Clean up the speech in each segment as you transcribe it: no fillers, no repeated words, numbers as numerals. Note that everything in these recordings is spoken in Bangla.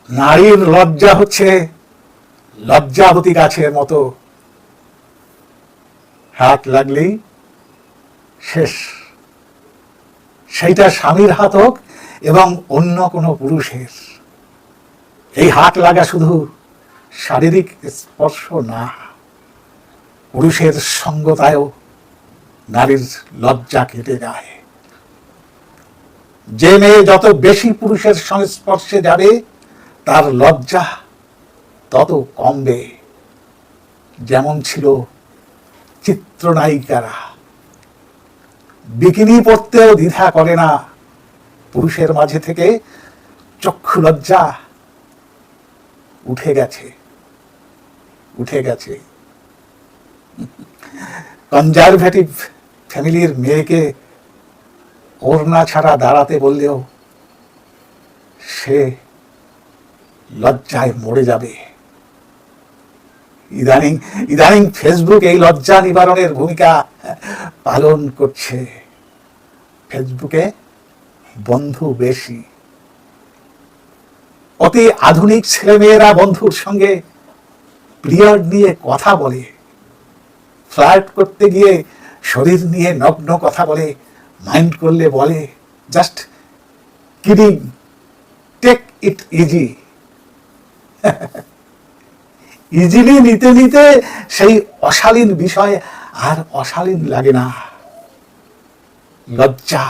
নারীর লজ্জা হচ্ছে লজ্জাবতী গাছের মতো, হাত লাগলেই শেষ। সেইটা স্বামীর হাত হোক এবং অন্য কোনো পুরুষের। এই হাত লাগা শুধু শারীরিক স্পর্শ না, পুরুষের সঙ্গতায়ও নারীর লজ্জা কেটে যায়। যে মেয়ে যত বেশি পুরুষের সংস্পর্শে যাবে তার লজ্জা তত কমবে। যেমন ছিল চিত্রনায়িকারা, বিকিনি পরতেও দ্বিধা করে না, পুরুষের মাঝে থেকে চক্ষু লজ্জা উঠে গেছে, উঠে গেছে। কনজারভেটিভ ফ্যামিলির মেয়েকে ওড়না ছাড়া দাঁড়াতে বললেও সে লজ্জায় মরে যাবে। ইদানিং ফেসবুক এই লজ্জা নিবারণের ভূমিকা পালন করছে। ফেসবুকে বন্ধু বেশি, অতি আধুনিক ছেলেমেয়েরা বন্ধুর সঙ্গে পিরিয়ড নিয়ে কথা বলে, ফ্লার্ট করতে গিয়ে শরীর নিয়ে নগ্ন কথা বলে, মাইন্ড করলে বলে just kidding, take it easy. Easily নিতে নিতে সেই অশালীন বিষয় আর অশালীন লাগে না। লজ্জা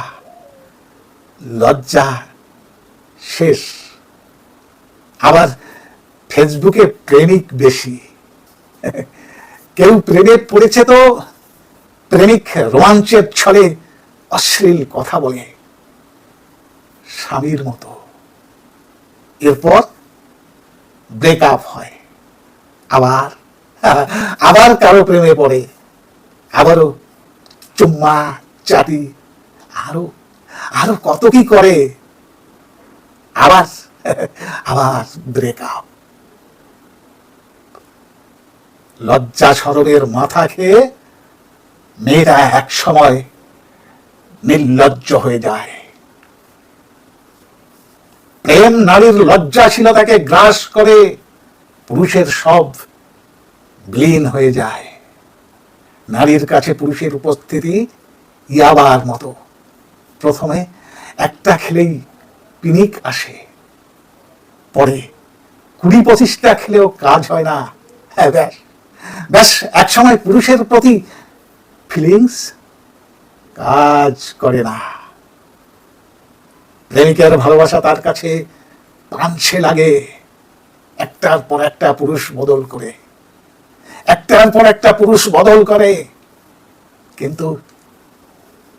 লজ্জা শেষ। আবার ফেসবুকে প্রেমিক বেশি। কেউ প্রেমে পড়েছে তো প্রেমিক রোমাঞ্চের ছলে অশ্লীল কথা বলে স্বামীর মতো, এরপর ব্রেকআপ হয়, আবার কারো প্রেমে পড়ে, আবারও চুম্মা চাটি, আরো কত কি করে, আবার ব্রেকআপ। লজ্জা শরমের মাথা খেয়ে মেয়েরা এক সময় নির্লজ্জ হয়ে যায়। প্রেম নারীর লজ্জাশীলতাকে গ্রাস করে, পুরুষের সব বিলীন হয়ে যায়। নারীর কাছে পুরুষের উপস্থিতি ইয়াবার মতো, প্রথমে একটা খেলেই পিনিক আসে, পরে 20-25টা খেলেও কাজ হয় না। হ্যাঁ, ব্যাস এক সময় পুরুষের প্রতি ফিলিংস কাজ করে না। প্রেমিকের ভালোবাসা তার কাছে পাঞ্ছে লাগে। একটার পর একটা পুরুষ বদল করে, একটার পর একটা পুরুষ বদল করে, কিন্তু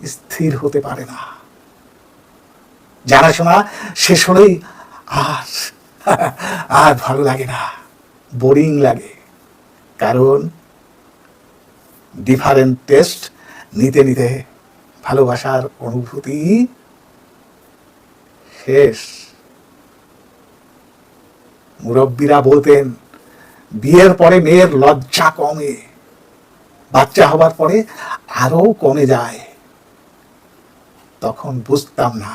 স্থির হতে পারে না। জানাশোনা শেষ হলেই আর ভালো লাগে না, বোরিং লাগে। কারণ ডিফারেন্ট টেস্ট নিতে নিতে ভালোবাসার অনুভূতি শেষ। মুরব্বীরা বলতেন বিয়ের পরে মেয়ের লজ্জা কমে, বাচ্চা হবার পরে আরো কমে যায়। তখন বুঝতাম না,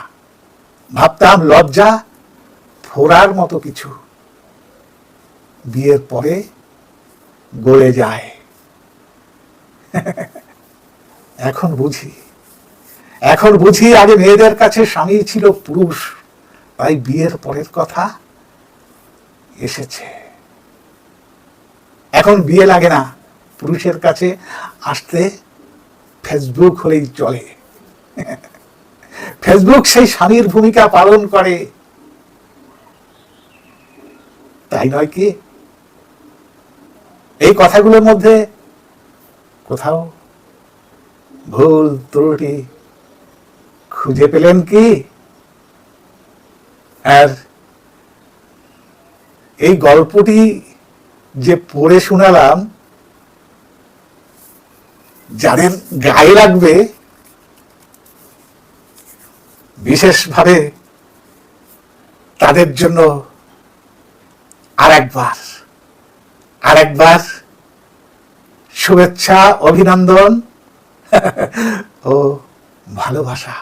ভাবতাম লজ্জা ফোড়ার মতো কিছু, বিয়ের পরে গলে যায়। এখন বুঝি আগে মেয়েদের কাছে স্বামী ছিল পুরুষ, তাই বিয়ের পরের কথা এসেছে। এখন বিয়ে লাগে না, পুরুষের কাছে আসতে ফেসবুক হলেই চলে। ফেসবুক সেই স্বামীর ভূমিকা পালন করে, তাই নয় কি? এই কথাগুলোর মধ্যে কোথাও ভুল ত্রুটি খুঁজে পেলেন কি? আর এই গল্পটি যে পড়ে শোনালাম, যাদের গায়ে লাগবে বিশেষভাবে তাদের জন্য আরেকবার শুভেচ্ছা, অভিনন্দন ও ভালোবাসা।